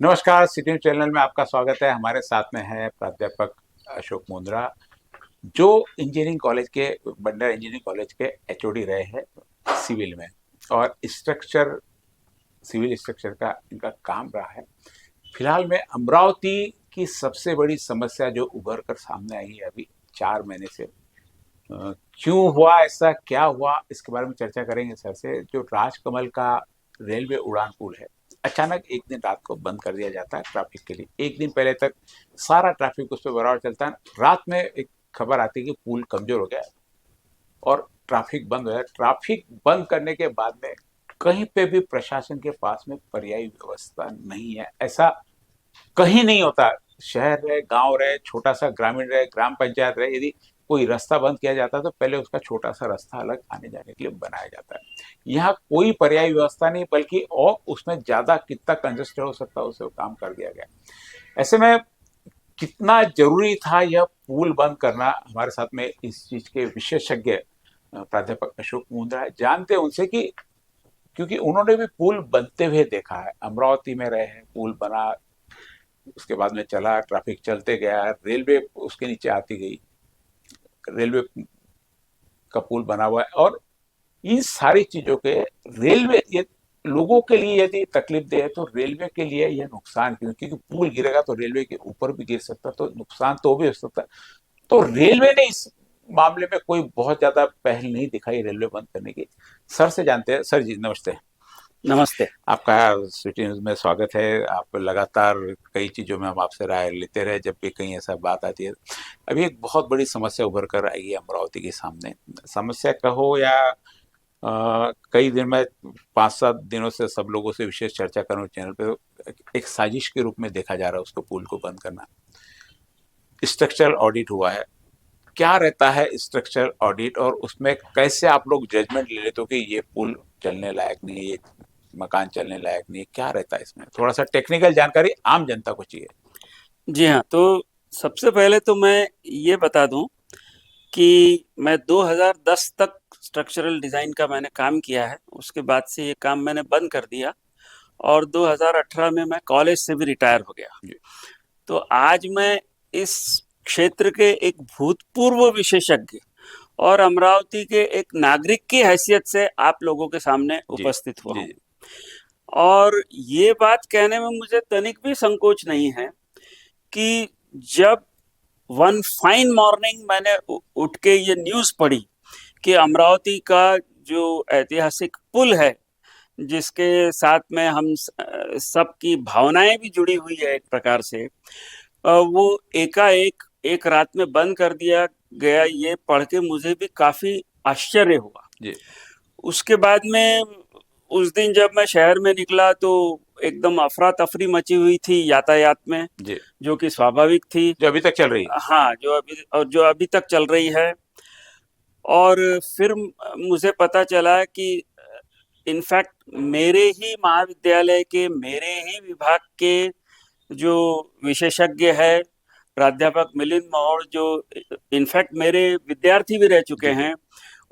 नमस्कार, city news channel में आपका स्वागत है। हमारे साथ में है प्राध्यापक अशोक मुंद्रा, जो इंजीनियरिंग कॉलेज के बंडर इंजीनियरिंग कॉलेज के एचओडी रहे हैं सिविल में, और सिविल स्ट्रक्चर का इनका काम रहा है। फिलहाल में अमरावती की सबसे बड़ी समस्या जो उभर कर सामने आई है अभी 4 महीने से, क्यों हुआ ऐसा, क्या हुआ, इसके बारे में चर्चा करेंगे सर से। जो राजकमल का रेलवे उड़ान पुल है, अचानक एक दिन रात को बंद कर दिया जाता है ट्रैफिक के लिए। एक दिन पहले तक सारा ट्रैफिक उस पर बराबर चलता है। रात में एक खबर आती है कि पुल कमजोर हो गया और ट्रैफिक बंद हो गया। ट्रैफिक बंद करने के बाद में कहीं पे भी प्रशासन के पास में पर्यायी व्यवस्था नहीं है। ऐसा कहीं नहीं होता। शहर रहे, गांव रहे, छोटा सा ग्रामीण रहे, ग्राम पंचायत रहे, यदि कोई रास्ता बंद किया जाता है तो पहले उसका छोटा सा रास्ता अलग आने जाने के लिए बनाया जाता है। यहाँ कोई पर्यायी व्यवस्था नहीं, बल्कि और उसमें ज्यादा कितना कंजेस्टेड हो सकता है उसे काम कर दिया गया। ऐसे में कितना जरूरी था यह पुल बंद करना, हमारे साथ में इस चीज के विशेषज्ञ प्राध्यापक अशोक मुंद्रा है। जानते हैं उनसे कि क्योंकि उन्होंने भी पुल बनते हुए देखा है, अमरावती में रहे हैं, पुल बना, उसके बाद में चला, ट्रैफिक चलते गया, रेलवे उसके नीचे आती गई, रेलवे का पुल बना हुआ है। और इन सारी चीजों के रेलवे ये लोगों के लिए यदि तकलीफ दे है तो रेलवे के लिए यह नुकसान, क्योंकि पुल गिरेगा तो रेलवे के ऊपर भी गिर सकता है, तो नुकसान तो भी हो सकता है। तो रेलवे ने इस मामले में कोई बहुत ज्यादा पहल नहीं दिखाई रेलवे बंद करने की। सर से जानते हैं। सर जी नमस्ते। नमस्ते। आपका सिटी न्यूज में स्वागत है। आप लगातार कई चीजों में हम आपसे राय लेते रहे जब भी कहीं ऐसा बात आती है। अभी एक बहुत बड़ी समस्या उभर कर आई है अमरावती के सामने। समस्या कहो या कई दिन में 5-7 दिनों से सब लोगों से विशेष चर्चा करूं चैनल पे, एक साजिश के रूप में देखा जा रहा है उसको, पुल को बंद करना। स्ट्रक्चरल ऑडिट हुआ है। क्या रहता है स्ट्रक्चरल ऑडिट, और उसमें कैसे आप लोग जजमेंट ले लेते हो कि ये पुल चलने लायक नहीं है, ये मकान चलने लायक नहीं है? क्या रहता है इसमें? थोड़ा सा टेक्निकल जानकारी आम जनता को चाहिए। जी हाँ, तो सबसे पहले तो मैं ये बता दूं कि मैं 2010 तक स्ट्रक्चरल डिज़ाइन का मैंने काम किया है। उसके बाद से ये काम मैंने बंद कर दिया और 2018 में मैं कॉलेज से भी रिटायर हो गया। जी तो आज मैं इस क्षेत्र के एक भूतपूर्व विशेषज्ञ और अमरावती के एक नागरिक की हैसियत से आप लोगों के सामने जी उपस्थित हुआ जी हूँ। जी और ये बात कहने में मुझे तनिक भी संकोच नहीं है कि जब वन फाइन मॉर्निंग मैंने उठ के ये न्यूज़ पढ़ी कि अमरावती का जो ऐतिहासिक पुल है, जिसके साथ में हम सबकी भावनाएं भी जुड़ी हुई है एक प्रकार से, वो एकाएक एक रात में बंद कर दिया गया, ये पढ़ के मुझे भी काफी आश्चर्य हुआ। जी उसके बाद में उस दिन जब मैं शहर में निकला तो एकदम अफरा तफरी मची हुई थी यातायात में, जी जो कि स्वाभाविक थी। जो अभी तक चल रही है। हाँ, जो अभी तक चल रही है। और फिर मुझे पता चला कि इनफैक्ट मेरे ही महाविद्यालय के, मेरे ही विभाग के जो विशेषज्ञ है प्राध्यापक मिलिंद मौड़, जो इनफैक्ट मेरे विद्यार्थी भी रह चुके जी जी हैं,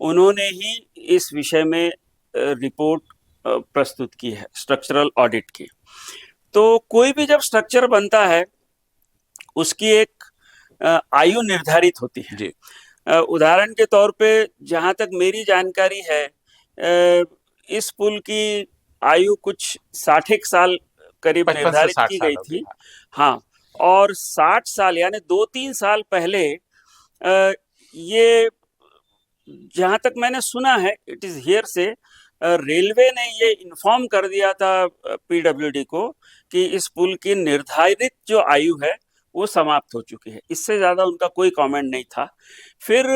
उन्होंने ही इस विषय में रिपोर्ट प्रस्तुत की है स्ट्रक्चरल ऑडिट की। तो कोई भी जब स्ट्रक्चर बनता है उसकी एक आयु निर्धारित होती है। जी उदाहरण के तौर पे जहां तक मेरी जानकारी है, इस पुल की आयु कुछ 60 साल करीब 55 से निर्धारित 60 की साल गई हो थी। गया। हाँ, और 60 साल यानी 2-3 साल पहले ये, जहां तक मैंने सुना है, इट इज हियर से, रेलवे ने ये इन्फॉर्म कर दिया था पीडब्ल्यूडी को कि इस पुल की निर्धारित जो आयु है वो समाप्त हो चुकी है। इससे ज्यादा उनका कोई कमेंट नहीं था। फिर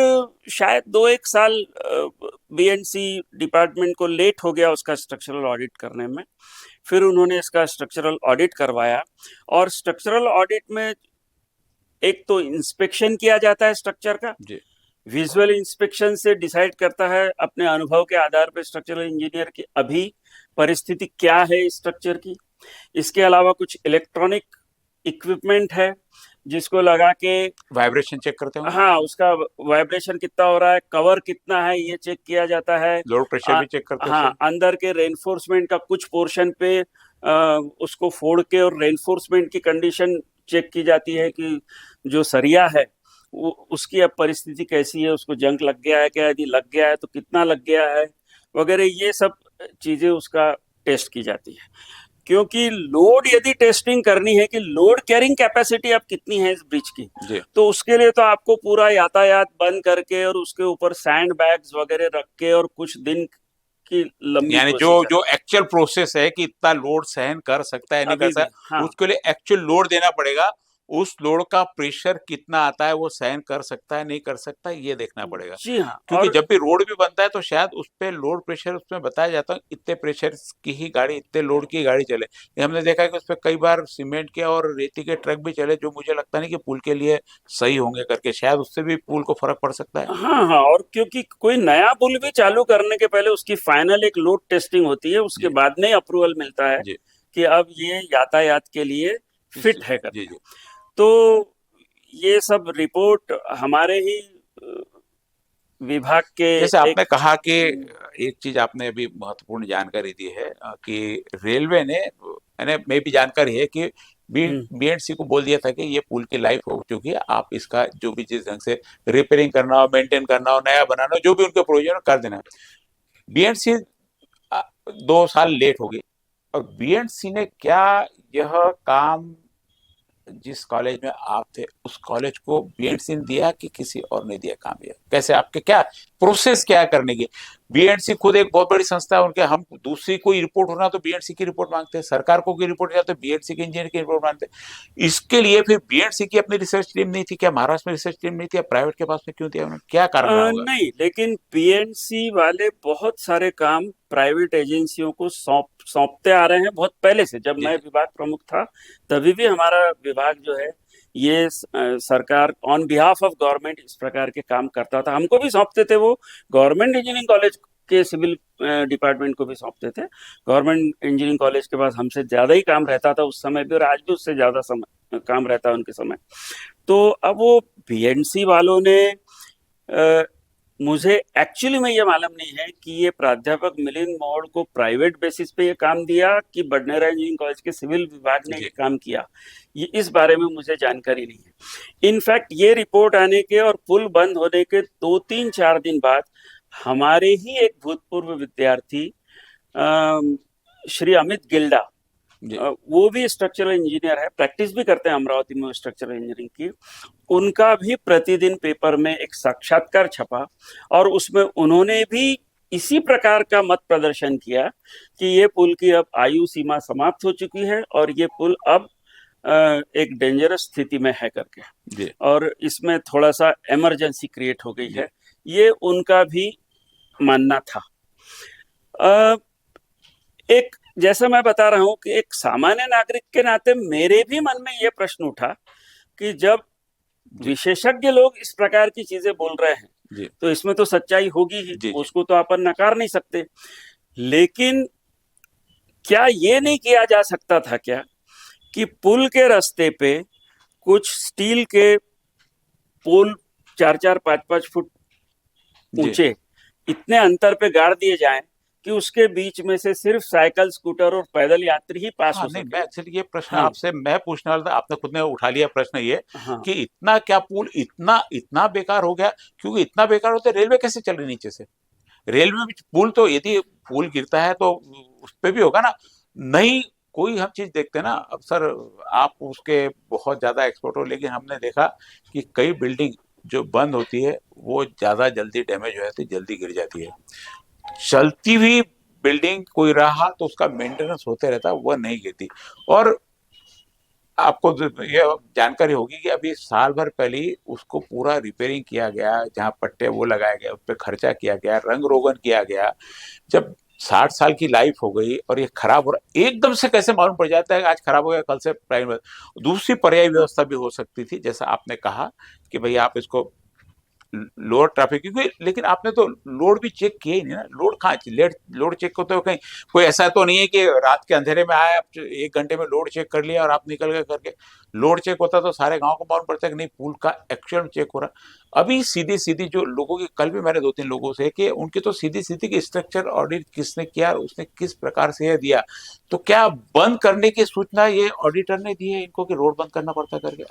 शायद 2-1 साल बीएनसी डिपार्टमेंट को लेट हो गया उसका स्ट्रक्चरल ऑडिट करने में। फिर उन्होंने इसका स्ट्रक्चरल ऑडिट करवाया, और स्ट्रक्चरल ऑडिट में एक तो इंस्पेक्शन किया जाता है स्ट्रक्चर का। जी विजुअल इंस्पेक्शन से डिसाइड करता है अपने अनुभव के आधार पर स्ट्रक्चरल इंजीनियर की अभी परिस्थिति क्या है इस स्ट्रक्चर की। इसके अलावा कुछ इलेक्ट्रॉनिक इक्विपमेंट है जिसको लगा के वाइब्रेशन चेक करते होंगे, हाँ उसका वाइब्रेशन कितना हो रहा है, कवर कितना है, ये चेक किया जाता है। लोड प्रेशर भी चेक करते हैं हाँ उससे। अंदर के रेनफोर्समेंट का कुछ पोर्शन पे उसको फोड़ के और रेनफोर्समेंट की कंडीशन चेक की जाती है कि जो सरिया है वो उसकी अब परिस्थिति कैसी है, उसको जंग लग गया है क्या, यदि लग गया है तो कितना लग गया है वगैरह, ये सब चीजें उसका टेस्ट की जाती है। क्योंकि लोड यदि टेस्टिंग करनी है कि लोड कैरिंग कैपेसिटी अब कितनी है इस ब्रिज की, जी। तो उसके लिए तो आपको पूरा यातायात बंद करके और उसके ऊपर सैंड बैग्स वगैरह रख के और कुछ दिन की लंबी यानी जो प्रोसीजर जो एक्चुअल प्रोसेस है कि इतना लोड सहन कर सकता है नहीं कर अभी भी। सकता, हाँ उसके लिए एक्चुअल लोड देना पड़ेगा। उस लोड का प्रेशर कितना आता है, वो सहन कर सकता है नहीं कर सकता, ये देखना पड़ेगा। जी हाँ। क्योंकि और जब भी रोड भी बनता है तो शायद उस पे लोड प्रेशर उसमें बताया जाता है, इतने प्रेशर की ही गाड़ी, इतने लोड की गाड़ी चले। ये हमने देखा है कि उस पे कई बार सीमेंट के और रेती के ट्रक भी चले, जो मुझे लगता नहीं कि पुल के लिए सही होंगे करके, शायद उससे भी पुल को फर्क पड़ सकता है। हाँ हाँ, और क्योंकि कोई नया पुल भी चालू करने के पहले उसकी फाइनल एक लोड टेस्टिंग होती है, उसके जी बाद में अप्रूवल मिलता है जी कि अब ये यातायात के लिए जी फिट है जी करके। जी। तो ये सब रिपोर्ट हमारे ही विभाग के जैसे एक आपने कहा कि एक चीज आपने अभी महत्वपूर्ण जानकारी दी है कि रेलवे ने, मैंने में भी जानकारी है कि हम्म, बीएंडसी को बोल दिया था कि ये पुल की लाइफ हो चुकी है, आप इसका जो भी जिस ढंग से रिपेयरिंग करना हो, मेंटेन करना हो, नया बनाना हो, जो भी उनके प्रोविजन कर देना। बीएंडसी 2 साल लेट हो गई, और बीएंडसी ने क्या यह काम जिस कॉलेज में आप थे उस कॉलेज को बीएडसी ने दिया कि किसी और ने दिया काम? ये कैसे, आपके क्या प्रोसेस क्या है करने की? बीएडसी खुद एक बहुत बड़ी संस्था है, उनके हम दूसरी कोई रिपोर्ट होना तो बीएडसी की रिपोर्ट मांगते हैं, सरकार को कोई रिपोर्ट जाए तो बीएडसी के इंजीनियर की रिपोर्ट मांगते हैं। इसके लिए फिर बीएडसी की अपनी रिसर्च टीम नहीं थी क्या? महाराष्ट्र में रिसर्च टीम नहीं थी, प्राइवेट के पास में क्यों दिया उन्होंने? क्या कारण रहा होगा? नहीं, लेकिन पीएनसी वाले बहुत सारे काम प्राइवेट एजेंसियों को सौंपते आ रहे हैं बहुत पहले से। जब जी मैं जी विभाग प्रमुख था तभी भी हमारा विभाग जो है ये सरकार ऑन बिहाफ ऑफ गवर्नमेंट इस प्रकार के काम करता था, हमको भी सौंपते थे। वो गवर्नमेंट इंजीनियरिंग कॉलेज के सिविल डिपार्टमेंट को भी सौंपते थे। गवर्नमेंट इंजीनियरिंग कॉलेज के पास हमसे ज्यादा ही काम रहता था उस समय भी, और आज भी उससे ज्यादा समय काम रहता है उनके समय। तो अब वो बीएनसी वालों ने अ, मुझे एक्चुअली में ये मालूम नहीं है कि ये प्राध्यापक मिलिंद मोड़ को प्राइवेट बेसिस पे ये काम दिया कि बडनेरा इंजीनियरिंग कॉलेज के सिविल विभाग ने ये जी काम किया, ये इस बारे में मुझे जानकारी नहीं है। इनफैक्ट ये रिपोर्ट आने के और पुल बंद होने के 2-3-4 दिन बाद हमारे ही एक भूतपूर्व विद्यार्थी श्री अमित गिल्डा, जी वो भी स्ट्रक्चरल इंजीनियर है, प्रैक्टिस भी करते हैं अमरावती में स्ट्रक्चरल इंजीनियरिंग की। उनका भी प्रतिदिन पेपर में एक साक्षात्कार छपा और उसमें उन्होंने भी इसी प्रकार का मत प्रदर्शन किया कि ये पुल की अब आयु सीमा समाप्त हो चुकी है और ये पुल अब एक डेंजरस स्थिति में है करके, जी और इसमें थोड़ा सा इमरजेंसी क्रिएट हो गई जी है, ये उनका भी मानना था। अ, एक जैसा मैं बता रहा हूं कि एक सामान्य नागरिक के नाते मेरे भी मन में यह प्रश्न उठा कि जब जी विशेषज्ञ लोग इस प्रकार की चीजें बोल रहे हैं जी तो इसमें तो सच्चाई होगी ही, जी जी उसको तो अपन नकार नहीं सकते। लेकिन क्या ये नहीं किया जा सकता था क्या कि पुल के रास्ते पे कुछ स्टील के पोल 4-4, 5-5 फुट जी। ऊंचे इतने अंतर पे गाड़ दिए जाएं कि उसके बीच में से सिर्फ साइकिल, स्कूटर और पैदल यात्री ही पास हाँ, हो नहीं, सके। मैं एक्चुअली ये प्रश्न हाँ आपसे मैं पूछने वाला था, आपने खुद ने उठा लिया प्रश्न ये, हाँ। कि इतना क्या पुल इतना इतना बेकार हो गया? क्योंकि इतना बेकार होता है, रेलवे कैसे चल रही नीचे से? रेलवे में पुल तो, यदि पुल गिरता है तो उस पे भी होगा ना। नहीं, कोई हम चीज देखते हैं ना, अब सर आप उसके बहुत ज्यादा एक्सपर्ट हो, लेकिन हमने देखा कि कई बिल्डिंग जो बंद होती है वो ज्यादा जल्दी डैमेज हो जाती है, जल्दी गिर जाती है। चलती हुई बिल्डिंग कोई रहा तो उसका मेंटेनेंस होते रहता, वह नहीं गिरती। और आपको ये जानकारी होगी कि अभी साल भर पहले ही उसको पूरा रिपेयरिंग किया गया, जहाँ पट्टे वो लगाए गए, उस पर खर्चा किया गया, रंग रोगन किया गया। जब 60 साल की लाइफ हो गई और ये खराब हो रहा, एकदम से कैसे मालूम पड़ जाता है कि आज खराब हो गया, कल से दूसरी पर्यायी व्यवस्था भी हो सकती थी, जैसा आपने कहा कि भाई आप इसको लोअर ट्रैफिक, क्योंकि लेकिन आपने तो लोड भी चेक किया ही नहीं ना। लोड कहाँ, लेट लोड चेक को तो कहीं कोई ऐसा तो नहीं है कि रात के अंधेरे में आए आप 1 घंटे में लोड चेक कर लिया और आप निकल गए करके। लोड चेक होता तो सारे गांव को मालूम पड़ता है कि नहीं पुल का एक्चुअल चेक हो रहा। अभी सीधी सीधी जो लोगों की, कल भी मैंने 2-3 लोगों से कि उनकी तो सीधी सीधी की स्ट्रक्चर ऑडिट किसने किया और उसने किस प्रकार से यह दिया। तो क्या बंद करने की सूचना ये ऑडिटर ने दी है इनको कि रोड बंद करना पड़ता करके?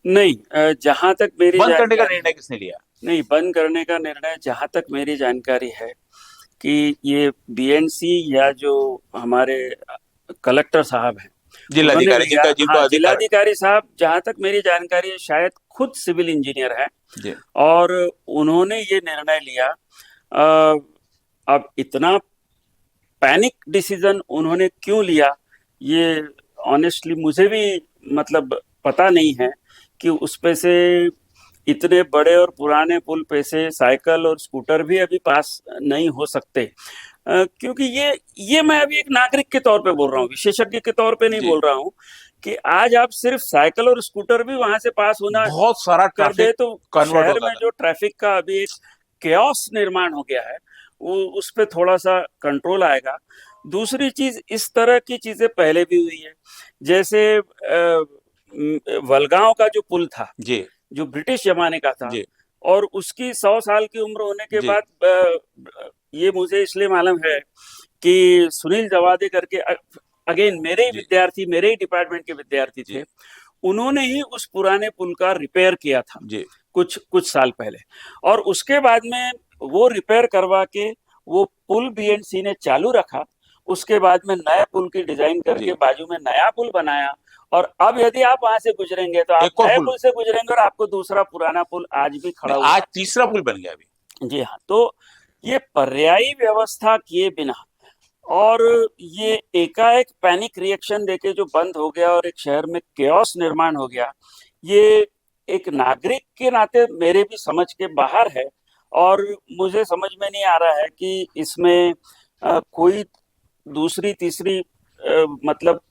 नहीं, जहां तक मेरी बंद करने का जानकारी निर्णय है, किसने लिया? नहीं, बंद करने का निर्णय जहां तक मेरी जानकारी है कि ये बीएनसी या जो हमारे कलेक्टर साहब हैं, उन्होंने जिलाधिकारी लिया। जिनका, जिनको हाँ, अधिकार। जिलाधिकारी साहब, जहां तक मेरी जानकारी है, शायद खुद सिविल इंजीनियर है जी और उन्होंने ये निर्णय लिया। अ, अब इतना पैनिक डिसीजन उन्होंने क्यों लिया, ये ऑनेस्टली मुझे भी मतलब पता नहीं है कि उस पे से इतने बड़े और पुराने पुल पे से साइकिल और स्कूटर भी अभी पास नहीं हो सकते। क्योंकि ये मैं अभी एक नागरिक के तौर पे बोल रहा हूँ, विशेषज्ञ के तौर पे नहीं जी। बोल रहा हूँ कि आज आप सिर्फ साइकिल और स्कूटर भी वहां से पास होना बहुत सारा कर दे ट्रैफिक तो कन्वर्ट शहर होता में था। जो ट्रैफिक का अभी एक केओस निर्माण हो गया है, वो उस पे थोड़ा सा कंट्रोल आएगा। दूसरी चीज, इस तरह की चीजें पहले भी हुई है। जैसे वलगांव का जो पुल था, जी जो ब्रिटिश जमाने का था, जी और उसकी 100 साल की उम्र होने के जी बाद ये मुझे इसलिए मालूम है कि सुनील जवादे करके, अगेन मेरे ही जी विद्यार्थी, मेरे ही डिपार्टमेंट के विद्यार्थी जी थे, उन्होंने ही उस पुराने पुल का रिपेयर किया था जी कुछ कुछ साल पहले। और उसके बाद में वो रिपेयर करवा के वो पुल बीएनसी ने चालू रखा। उसके बाद में नए पुल की डिजाइन करके जी। बाजू में नया पुल बनाया। और अब यदि आप वहां से गुजरेंगे तो आप एक और नए पुल, पुल से गुजरेंगे और आपको दूसरा पुराना पुल आज भी खड़ा नहीं हुआ आज तीसरा पुल बन गया अभी। है। जी हाँ, तो ये पर्यायी व्यवस्था किए बिना और ये एकाएक पैनिक रिएक्शन देके जो बंद हो गया और एक शहर में केओस निर्माण हो गया, ये एक नागरिक के नाते मेरे भी समझ के बाहर है। और मुझे समझ में नहीं आ रहा है कि इसमें कोई दूसरी तीसरी मतलब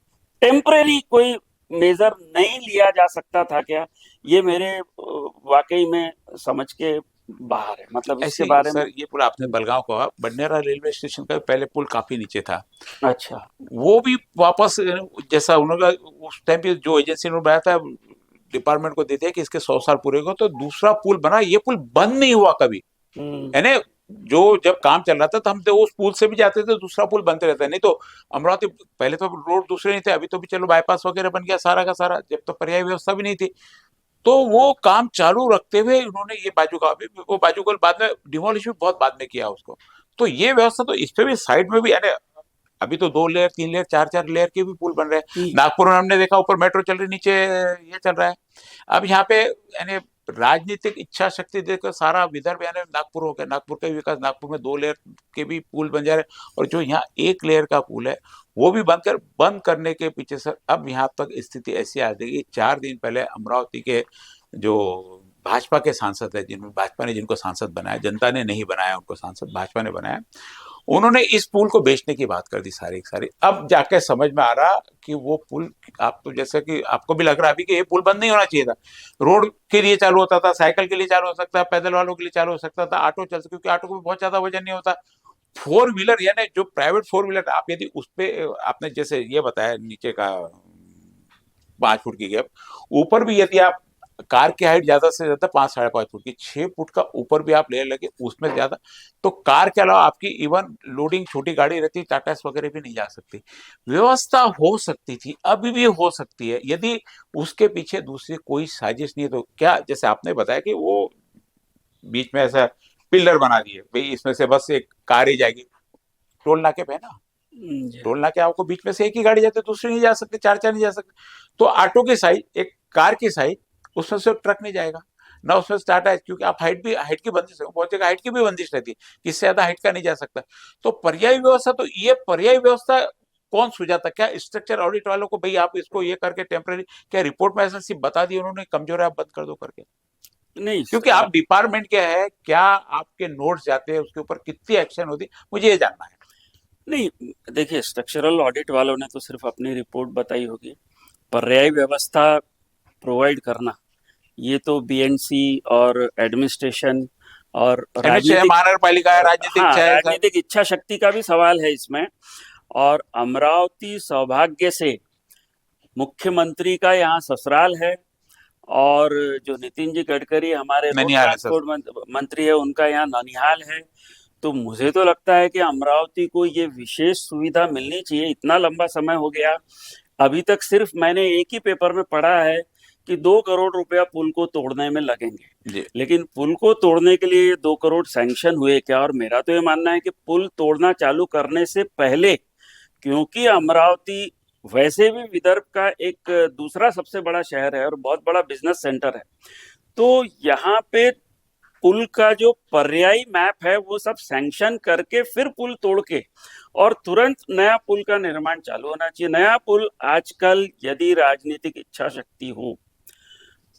टेम्परेरी कोई मेजर नहीं लिया जा सकता था क्या? ये मेरे वाकई में समझ के बाहर है, मतलब इसके ऐसी बारे में। सर, ये पुल आपने बलगांव कहा, बडनेरा रेलवे स्टेशन का पहले पुल काफी नीचे था। अच्छा। वो भी वापस, जैसा उन्होंने उस टाइम पे जो एजेंसी ने बनाया था, डिपार्टमेंट को देते हैं कि इसके 100 साल पूरे हो तो दूसरा पुल बना। ये पुल बंद नहीं हुआ कभी, हम्म। यानी जो जब काम चल रहा था तो हम तो उस पुल से भी जाते थे, दूसरा पुल बनते रहता है। नहीं तो अमरावती पहले तो रोड दूसरे नहीं थे, अभी तो भी चलो बाईपास वगैरह बन गया सारा का सारा, जब तो पर्याय व्यवस्था भी नहीं थी। तो वो काम चालू रखते हुए उन्होंने ये बाजू का, अभी वो बाजू को बाद में डिमोलिश भी बहुत बाद में किया उसको। तो ये व्यवस्था तो इस पे भी साइड में भी, यानी अभी तो 2 लेयर 3 लेयर 4-4 लेयर के भी पुल बन रहे हैं। हम्म। नागपुर में हमने देखा ऊपर मेट्रो चल रही, नीचे ये चल रहा है। अब यहाँ पे यानी राजनीतिक इच्छा शक्ति देखकर सारा विदर्भ, यानी नागपुर हो गया, नागपुर का विकास, नागपुर में 2 लेयर के भी पुल बन जा रहे हैं। और जो यहाँ 1 लेयर का पुल है वो भी बंद करने के पीछे सर अब यहाँ तक स्थिति ऐसी आ गई कि 4 दिन पहले अमरावती के जो भाजपा के सांसद है, जिनमें भाजपा ने जिनको सांसद बनाया, जनता ने नहीं बनाया उनको सांसद, भाजपा ने बनाया, उन्होंने इस पुल को बेचने की बात कर दी सारी की सारी। अब जाके समझ में आ रहा कि वो पुल, आप तो जैसे कि आपको भी लग रहा है अभी कि ये पुल बंद नहीं होना चाहिए था। रोड के लिए चालू होता था, साइकिल के लिए चालू हो सकता है, पैदल वालों के लिए चालू हो सकता था, ऑटो चल सकता, क्योंकि ऑटो को भी बहुत ज्यादा वजन नहीं होता। 4 व्हीलर, यानी जो प्राइवेट 4 व्हीलर, आप यदि उस पे, आपने जैसे ये बताया नीचे का 5 फुट की गैप, ऊपर भी यदि आप, कार की हाइट ज्यादा से ज्यादा 5-5.5 फुट की, 6 फुट का ऊपर भी आप ले लगे उसमें ज्यादा, तो कार के अलावा आपकी इवन लोडिंग छोटी गाड़ी रहती, टाटा वगैरह भी नहीं जा सकती। व्यवस्था हो सकती थी, अभी भी हो सकती है, यदि उसके पीछे दूसरी कोई साजिश नहीं है। तो क्या, जैसे आपने बताया कि वो बीच में ऐसा पिलर बना दिए भाई, इसमें से बस एक कार ही जाएगी। टोल नाके पे है ना, जी। टोल नाके आपको बीच में से एक ही गाड़ी जाती है, दूसरी नहीं जा सकती, चार चार नहीं जा सकती। तो ऑटो की साइज, एक कार की साइज, उसमें से ट्रक नहीं जाएगा ना, उसमें स्टार्ट है, क्योंकि आप हाइट की बंदिश है, बहुत जगह हाइट की भी बंदिश रहती है कि इससे ज्यादा हाइट का नहीं जा सकता। तो पर्यायी व्यवस्था, तो ये पर्यायी व्यवस्था कौन सुझाता? क्या स्ट्रक्चर ऑडिट वालों को, भाई आप इसको ये करके टेम्पररी, क्या रिपोर्ट में ऐसा सिर्फ बता दिया उन्होंने कमजोर है आप बंद कर दो करके? नहीं, क्योंकि आप डिपार्टमेंट क्या है, क्या आपके नोट्स जाते हैं उसके ऊपर कितनी एक्शन होती, मुझे ये जानना है। नहीं, देखिए, स्ट्रक्चरल ऑडिट वालों ने तो सिर्फ अपनी रिपोर्ट बताई होगी। पर्यायी व्यवस्था प्रोवाइड करना, ये तो बीएनसी और एडमिनिस्ट्रेशन और एडमिनिस्ट्रेशन राजनीतिक, महानगर पालिका है, राजनीतिक हाँ, है सब। राजनीतिक इच्छा शक्ति का भी सवाल है इसमें। और अमरावती सौभाग्य से मुख्यमंत्री का यहाँ ससुराल है, और जो नितिन जी गडकरी हमारे रोड ननिहाल है सर। ट्रांसपोर्ट मंत्री है, उनका यहाँ ननिहाल है। तो मुझे तो लगता है कि अमरावती को ये विशेष सुविधा मिलनी चाहिए। इतना लंबा समय हो गया, अभी तक सिर्फ मैंने एक ही पेपर में पढ़ा है कि 2 करोड़ रुपया पुल को तोड़ने में लगेंगे। जी लेकिन पुल को तोड़ने के लिए 2 करोड़ सैंक्शन हुए क्या? और मेरा तो ये मानना है कि पुल तोड़ना चालू करने से पहले, क्योंकि अमरावती वैसे भी विदर्भ का एक दूसरा सबसे बड़ा शहर है और बहुत बड़ा बिजनेस सेंटर है, तो यहाँ पे पुल का जो पर्यायी मैप है वो सब सैंक्शन करके फिर पुल तोड़ के और तुरंत नया पुल का निर्माण चालू होना चाहिए। नया पुल आजकल यदि राजनीतिक इच्छा शक्ति हो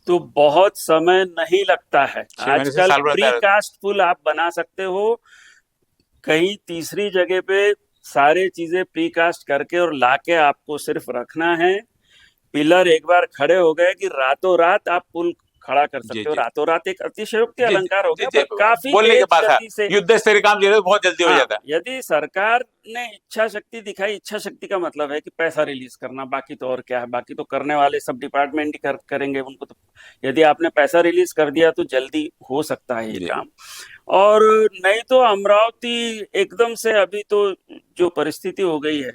तो बहुत समय नहीं लगता है। 6 महीने से आजकल साल भर प्री रहता कास्ट पुल आप बना सकते हो, कहीं तीसरी जगह पे सारे चीजें प्री कास्ट करके और लाके आपको सिर्फ रखना है। पिलर एक बार खड़े हो गए कि रातों रात आप पुल खड़ा कर जी सकते हो। जी रातों रात एक अतिशयोक्ति जी अलंकार हो जी गया, जी, पर काफी बोलने के तेज बाद था, गति से। युद्ध स्तरीय काम जो है बहुत जल्दी हो हाँ, जाता है। यदि सरकार ने इच्छा शक्ति दिखाई, इच्छा शक्ति का मतलब है कि पैसा रिलीज करना, बाकी तो और क्या है, बाकी तो करने वाले सब डिपार्टमेंट ही करेंगे उनको तो। यदि आपने पैसा रिलीज कर दिया तो जल्दी हो सकता है ये जी काम। और नहीं तो अमरावती एकदम से अभी तो जो परिस्थिति हो गई है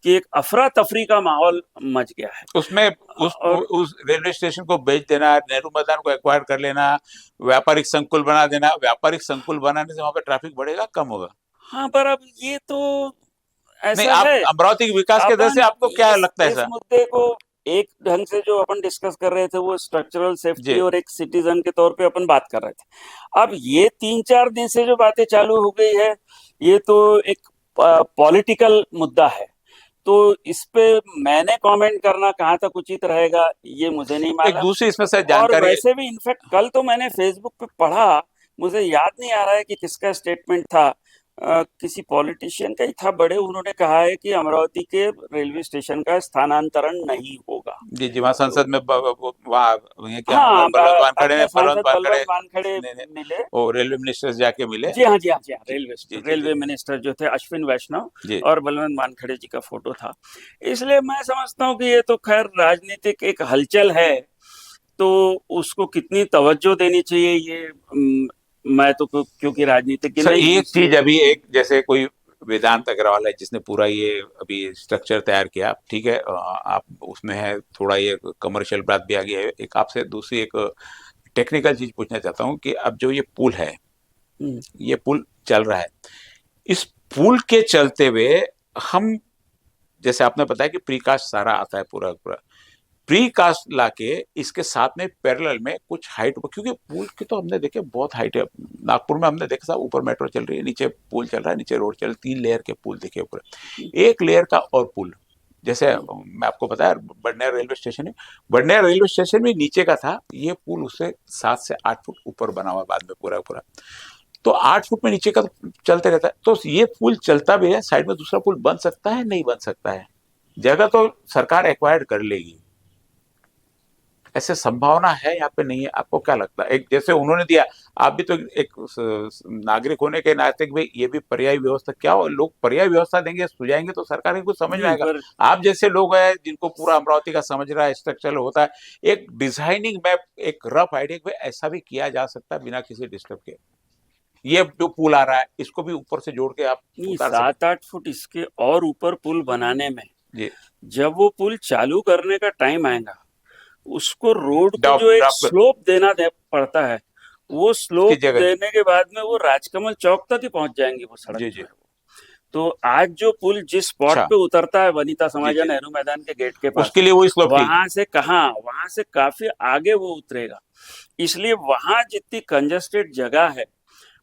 कि एक अफरा तफरी का माहौल मच गया है। उसमें और उस रेलवे स्टेशन को बेच देना, नेहरू मैदान को एक्वायर कर लेना, व्यापारिक संकुल बना देना। व्यापारिक संकुल बनाने से वहां पे ट्रैफिक बढ़ेगा कम होगा? हाँ, पर अब ये तो नहीं, ऐसा आप है, अमरावती के विकास के दर अपन से आपको क्या लगता है इस सर? मुद्दे को एक ढंग से जो अपन डिस्कस कर रहे थे वो स्ट्रक्चरल सेफ्टी जी और एक सिटीजन के तौर पे अपन बात कर रहे थे। अब ये 3-4 दिन से जो बातें चालू हो गई है, ये तो एक पॉलिटिकल मुद्दा है। तो इस पे मैंने कमेंट करना कहाँ तक उचित रहेगा ये मुझे नहीं एक मालूम। दूसरी इसमें से और जानकारी। वैसे भी इनफैक्ट कल तो मैंने फेसबुक पे पढ़ा, मुझे याद नहीं आ रहा है कि किसका स्टेटमेंट था, किसी पॉलिटिशियन का ही था बड़े, उन्होंने कहा है कि अमरावती के रेलवे स्टेशन का स्थानांतरण नहीं होगा। जी जी, वहाँ तो संसद में वहाँ ये क्या हाँ, बलवंत वानखड़े ने, अपने बलवंत सांसद वानखड़े बलवंत वानखेड़े ने मिले। वो रेलवे मिनिस्टर से जाके मिले। जी हाँ, जी हाँ, जी हाँ, जी जी जी जी रेलवे मिनिस्टर जो थे अश्विन वैष्णव जी और बलवंत वानखेड़े जी का फोटो था। इसलिए मैं समझता हूँ कि ये तो खैर राजनीतिक एक हलचल है, तो उसको कितनी तवज्जो देनी चाहिए ये मैं तो क्योंकि राजनीतिज्ञ सर नहीं हूँ एक चीज, इसलिए। अभी एक जैसे कोई वेदांत अग्रवाल है जिसने पूरा ये अभी स्ट्रक्चर तैयार किया, ठीक है, आप उसमें है थोड़ा ये कमर्शियल बात भी आ गई है। एक आपसे दूसरी एक टेक्निकल चीज पूछना चाहता हूँ कि अब जो ये पुल है, हम्म, ये पुल चल रहा है, इस पुल के चलते हुए हम, जैसे आपने बताया कि प्रीकास्ट सारा आता है पूरा पूरा, प्री कास्ट लाके इसके साथ में पैरेलल में कुछ हाइट, क्योंकि पुल की तो हमने देखे बहुत हाइट है। नागपुर में हमने देखा साहब, ऊपर मेट्रो चल रही है, नीचे पुल चल रहा है, नीचे रोड चल रही है, 3 लेयर के पुल देखे ऊपर, एक लेयर का और पुल। जैसे मैं आपको बताया बडनेर रेलवे स्टेशन है, बडनेर रेलवे स्टेशन में नीचे का था, ये पुल उससे 7 से 8 फुट ऊपर बना हुआ बाद में पूरा पूरा। तो 8 फुट में नीचे का तो चलते रहता है, तो ये पुल चलता भी है, साइड में दूसरा पुल बन सकता है, नहीं बन सकता है? जगह तो सरकार एक्वायर्ड कर लेगी, ऐसे संभावना है यहाँ पे नहीं है? आपको क्या लगता है? एक जैसे उन्होंने दिया, आप भी तो एक नागरिक होने के नाते भाई ये भी पर्यायी व्यवस्था, क्या हो, लोग पर्यायी व्यवस्था देंगे सुझाएंगे तो सरकार को कुछ समझ में नहीं आएगा। पर आप जैसे लोग हैं जिनको पूरा अमरावती का समझ रहा है, स्ट्रक्चर होता है, एक डिजाइनिंग मैप, एक रफ आइडिया भाई ऐसा भी किया जा सकता है बिना किसी डिस्टर्ब के, ये जो पुल आ रहा है इसको भी ऊपर से जोड़ के आप नहीं, उतार सकते। 7-8 फुट इसके और ऊपर पुल बनाने में, जी, जब वो पुल चालू करने का टाइम आएगा, उसको रोड को ड्रॉप जो एक ड्रॉप स्लोप पड़ता है, वो की स्लोप जगह। देने के बाद में वो राजकमल चौक तक ही पहुंच जाएंगी वो सड़क जी जो जी, है। तो आज जो पुल जिस स्पॉट अच्छा, पे उतरता है वनिता जी समाजा जी, नेहरू मैदान के गेट के पास, उसके लिए वही स्लोप थी। वहां से काफी आगे वो उतरेगा। इसलिए वहां जितनी कंजेस्टेड जगह है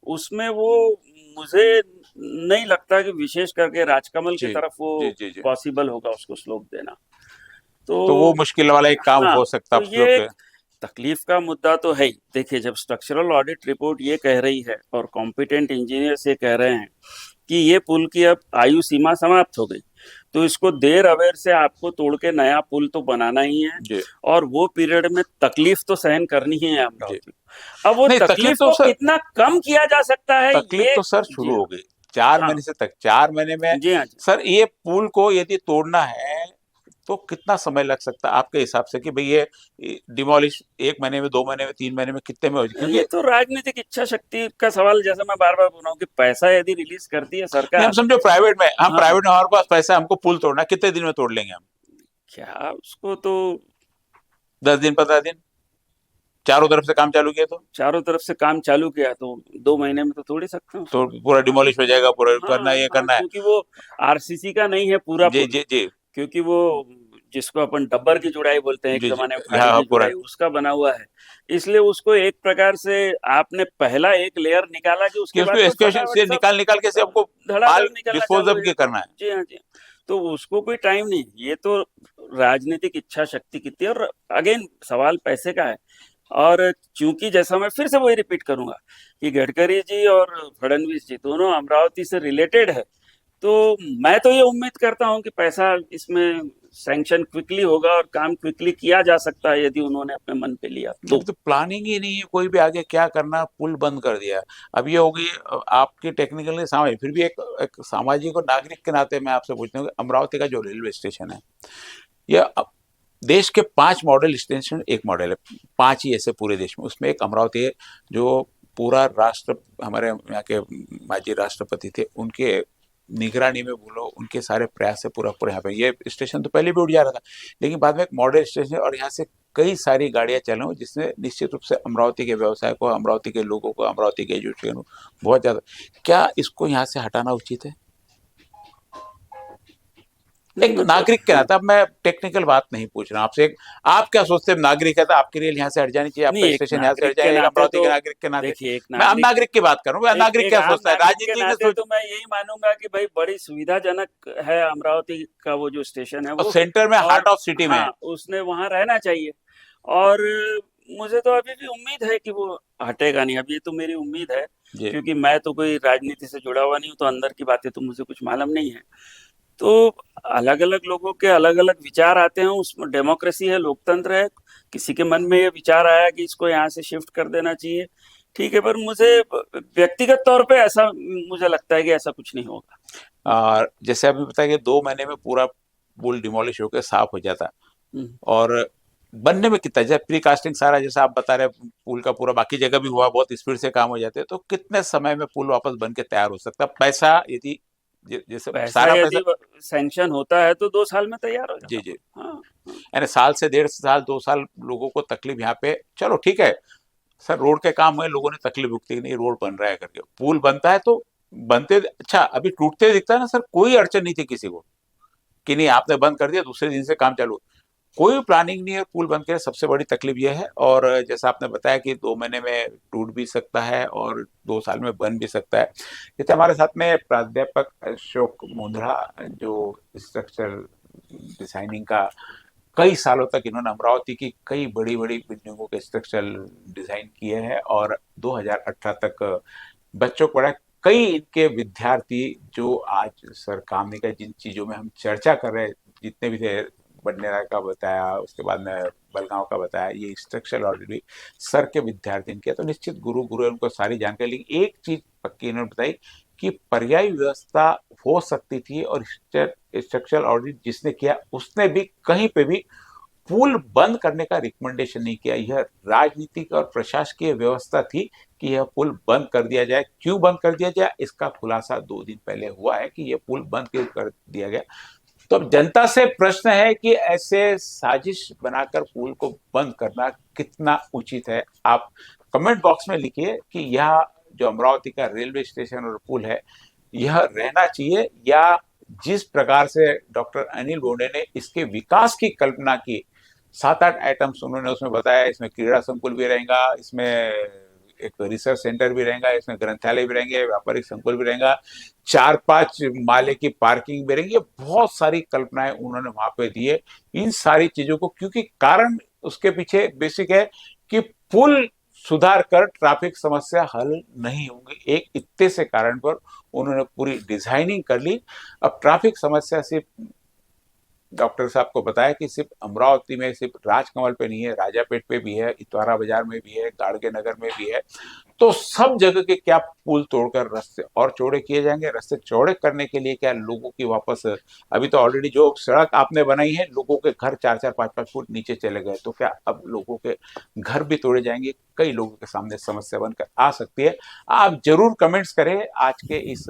उसमें वो, मुझे नहीं लगता कि विशेष करके राजकमल की जी तरफ वो जी जी जी, पॉसिबल होगा उसको स्लोप देना। तो तो वो मुश्किल वाला एक काम हाँ, हो सकता तो है आप ये लोग के। एक तकलीफ का मुद्दा तो है ही। देखिए, जब स्ट्रक्चरल ऑडिट रिपोर्ट ये कह रही है और कॉम्पिटेंट इंजीनियर्स ये कह रहे हैं कि ये पुल की अब आयु सीमा समाप्त हो गई, तो इसको देर अवेर से आपको तोड़ के नया पुल तो बनाना ही है, जी और वो पीरियड में तकलीफ तो सहन करनी ही है जी। अमरावती को। अब वो नहीं तकलीफ तकलीफ तो को सर, कितना कम किया जा सकता है तकलीफ ये। तो सर जी शुरू हाँ। हो गई 4 महीने हाँ। से तक, 4 महीने में जी हाँ। जी सर ये पुल को यदि तोड़ना है तो कितना समय लग सकता है आपके हिसाब से कि भाई ये डिमोलिश 1 महीने में, 2 महीने में, 3 महीने में कितने में हो जाए? ये क्योंकि तो राजनीतिक इच्छा शक्ति का सवाल, जैसा मैं बार बार बोल रहा हूँ कि पैसा यदि रिलीज करती है नहीं हम सरकार। समझो प्राइवेट में, हम हाँ। प्राइवेट में हमारे पास पैसा है, हमको पुल तोड़ना है, कितने दिन में तोड़ लेंगे हम? क्या उसको तो 10 दिन, 15 दिन, चारों तरफ से काम चालू किया चारों तरफ से काम चालू किया तो 2 महीने में तो तोड़ ही सकते हैं तो उसको। पूरा हाँ। डिमोलिश हो जाएगा, पूरा करना हाँ। है, ये हाँ, करना है। क्योंकि वो आरसीसी का नहीं है पूरा जी पुल, जी जी क्योंकि वो जिसको अपन डब्बर की जुड़ाई बोलते हैं, एक जी जी। जमाने में हाँ फाइल हाँ, की पूरा जुड़ाई, उसका बना हुआ है। इसलिए उसको एक प्रकार से आपने पहला एक लेयर निकाला कि कि उसके उसको बाद तो एक्सकेवेशन फटाफट से सब निकाल निकाल के से हमको धड़ाधड़ माल निकलना डिस्पोज चालू ऑफ हो के जाता है। करना है। जी हाँ। जी हाँ। तो उसको कोई टाइम नहीं, ये तो राजनीतिक इच्छा शक्ति कितनी है। और अगेन सवाल पैसे का है। और चूंकि जैसा मैं फिर से वही रिपीट करूंगा कि गडकरी जी और फडणवीस जी दोनों अमरावती से रिलेटेड है, तो मैं तो ये उम्मीद करता हूं कि पैसा इसमें सैंक्शन क्विकली होगा और काम क्विकली किया जा सकता है यदि उन्होंने अपने मन पे लिया तो। अभी तो प्लानिंग ही नहीं है कोई भी आगे क्या करना, पुल बंद कर दिया। अब ये होगी आपकी टेक्निकली समझ, फिर भी एक सामाजिक और नागरिक के नाते मैं आपसे पूछता हूँ कि अमरावती का जो रेलवे स्टेशन है, यह देश के 5 मॉडल स्टेशन, एक मॉडल है, 5 ही ऐसे पूरे देश में, उसमें एक अमरावती है जो पूरा राष्ट्र, हमारे यहाँ के माजी राष्ट्रपति थे उनके निगरानी में बोलो, उनके सारे प्रयास से पूरा पूरा यहाँ पे ये स्टेशन तो पहले भी उठ जा रहा था, लेकिन बाद में एक मॉडल स्टेशन और यहाँ से कई सारी गाड़ियां चले जिसने निश्चित रूप से अमरावती के व्यवसाय को, अमरावती के लोगों को, अमरावती के एजुकेशन को बहुत ज्यादा, क्या इसको यहाँ से हटाना उचित है नहीं एक मतलब। नागरिक के हाँ। नाते? अब मैं टेक्निकल बात नहीं पूछ रहा आपसे, एक आप क्या सोचते हैं नागरिक है तो आपके लिए यहाँ से हट जानी चाहिए, नहीं, आपका एक स्टेशन यहाँ से हट नागरिक के जाए, एक नाते अमरावती तो के नागरिक के नाते? देखिए, एक मैं नागरिक, नागरिक की बात करूँ, एक नागरिक एक क्या आम सोचता है नागरिक के राजनीति की नाते सोच? तो मैं यही मानूंगा कि भाई बड़ी सुविधाजनक है अमरावती का वो जो स्टेशन है और वो। सेंटर में, और हार्ट ऑफ सिटी में हाँ, है। उसने वहां रहना चाहिए। और मुझे तो अभी भी उम्मीद है कि वो हटेगा नहीं। अब ये तो मेरी उम्मीद है, जी क्योंकि मैं तो कोई राजनीति से जुड़ा हुआ नहीं हूँ, तो अंदर की बातें तो मुझे कुछ मालूम नहीं है। तो अलग अलग लोगों के अलग अलग विचार आते हैं, उसमें डेमोक्रेसी है, लोकतंत्र है। किसी के मन में ये विचार आया कि इसको यहाँ से शिफ्ट कर देना चाहिए, ठीक है, पर मुझे व्यक्तिगत तौर पे ऐसा मुझे लगता है कि ऐसा कुछ नहीं होगा। और जैसे अभी बताया कि 2 महीने में पूरा पुल डिमोलिश होकर साफ हो जाता, हम्म। और बनने में कितना, जैसे प्री कास्टिंग सारा जैसा आप बता रहे हैं पुल का पूरा, बाकी जगह भी हुआ, बहुत स्पीड से काम हो जाते हैं, तो कितने समय में पुल वापस बन के तैयार हो सकता है? पैसा यदि जैसे पैसा सारा पैसा, यदि सैंक्शन होता है तो 2 साल में तैयार हो जी जाता। जी, हाँ। हाँ। यानी साल से 1.5 साल, 2 साल लोगों को तकलीफ यहाँ पे, चलो ठीक है सर, रोड के काम हुए, लोगों ने तकलीफ भुगती, नहीं रोड बन रहा है करके, पुल बनता है तो बनते, अच्छा अभी टूटते दिखता है ना सर, कोई अड़चन नहीं थी किसी को कि नहीं आपने बंद कर दिया दूसरे दिन से काम चालू, कोई प्लानिंग नहीं है, पुल बंद किया, सबसे बड़ी तकलीफ यह है। और जैसा आपने बताया कि 2 महीने में टूट भी सकता है और 2 साल में बन भी सकता है। जैसे हमारे साथ में प्राध्यापक अशोक मुंद्रा, जो स्ट्रक्चर डिजाइनिंग का कई सालों तक इन्होंने अमरावती की कई बड़ी बड़ी बिल्डिंगों के स्ट्रक्चर डिजाइन किए हैं, और 2018 तक बच्चों को पढ़ा। कई इनके विद्यार्थी जो आज सर काम नहीं कर, जिन चीजों में हम चर्चा कर रहे हैं, जितने भी थे, बडनेरा का बताया, उसके बाद में बलगांव का बताया, ये स्ट्रक्चरल ऑडिट भी सर के विद्यार्थी इनके, तो निश्चित गुरु गुरु है, उनको सारी जानकारी। लेकिन एक चीज पक्की इन्होंने बताई कि पर्यायी व्यवस्था हो सकती थी, और स्ट्रक्चरल ऑडिट जिसने किया उसने भी कहीं पे भी पुल बंद करने का रिकमेंडेशन नहीं किया। यह राजनीतिक और प्रशासकीय व्यवस्था थी कि यह पुल बंद कर दिया जाए। क्यों बंद कर दिया जाए इसका खुलासा 2 दिन पहले हुआ है कि यह पुल बंद क्यों कर दिया गया। तो अब जनता से प्रश्न है कि ऐसे साजिश बनाकर पुल को बंद करना कितना उचित है? आप कमेंट बॉक्स में लिखिए कि यह जो अमरावती का रेलवे स्टेशन और पुल है, यह रहना चाहिए, या जिस प्रकार से डॉक्टर अनिल बोंडे ने इसके विकास की कल्पना की, 7-8 आइटम्स उन्होंने उसमें बताया, इसमें क्रीड़ा संकुल भी रहेगा, इसमें एक रिसर्च सेंटर भी रहेगा, इसमें ग्रंथालय भी रहेंगे, व्यापारिक संकुल भी रहेगा, 4-5 माले की पार्किंग भी रहेगी, बहुत सारी कल्पनाएं उन्होंने वहां पे दी है। इन सारी चीजों को, क्योंकि कारण उसके पीछे बेसिक है कि पुल सुधार कर ट्रैफिक समस्या हल नहीं होंगी, एक इतने से कारण पर उन्होंने पूरी डिजाइनिंग कर ली। अब ट्रैफिक समस्या से डॉक्टर साहब को बताया कि सिर्फ अमरावती में, सिर्फ राजकमल पे नहीं है, राजापेट पे भी है, इतवारा बाजार में भी है, गाड़गे नगर में भी है। तो सब जगह के क्या पुल तोड़कर रास्ते और चौड़े किए जाएंगे। रास्ते चौड़े करने के लिए क्या लोगों की वापस, अभी तो ऑलरेडी जो सड़क आपने बनाई है, लोगों के घर 4-4 5-5 फुट नीचे चले गए, तो क्या अब लोगों के घर भी तोड़े जाएंगे। कई लोगों के सामने समस्या बनकर आ सकती है। आप जरूर कमेंट्स करें आज के इस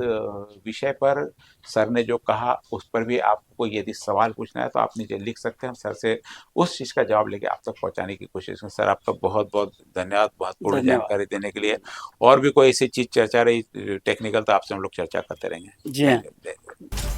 विषय पर। सर ने जो कहा उस पर भी आपको यदि सवाल पूछना है तो आप नीचे लिख सकते हैं, सर से उस चीज का जवाब लेके आप तक पहुंचाने की कोशिश करें। सर आपका बहुत बहुत धन्यवाद महत्वपूर्ण धन्यवाद। जानकारी देने के लिए। और भी कोई ऐसी चीज चर्चा रही टेक्निकल तो आपसे हम लोग चर्चा करते रहेंगे। जी हाँ। Thank you.